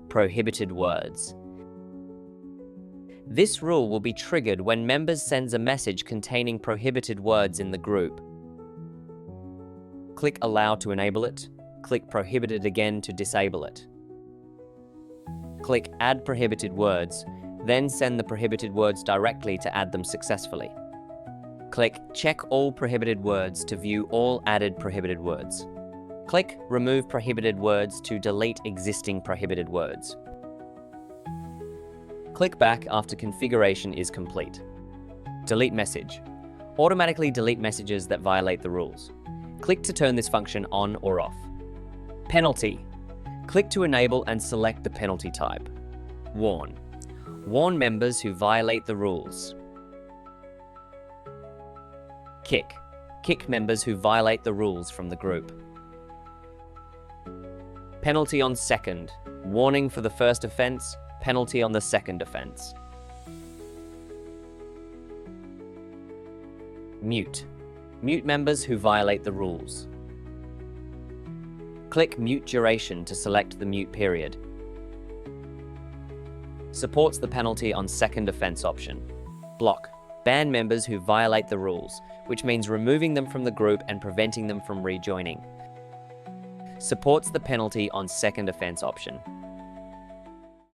prohibited words. This rule will be triggered when members sends a message containing prohibited words in the group. Click Allow to enable it. Click Prohibited again to disable it. Click Add Prohibited Words, then send the prohibited words directly to add them successfully. Click Check All Prohibited Words to view all added prohibited words. Click Remove Prohibited Words to delete existing prohibited words. Click back after configuration is complete. Delete message. Automatically delete messages that violate the rules. Click to turn this function on or off. Penalty. Click to enable and select the penalty type. Warn. Warn members who violate the rules. Kick. Kick members who violate the rules from the group. Penalty on second. Warning for the first offense, penalty on the second offense. Mute. Mute members who violate the rules. Click Mute Duration to select the mute period. Supports the penalty on second offense option. Block. Ban members who violate the rules, which means removing them from the group and preventing them from rejoining. Supports the penalty on second offense option.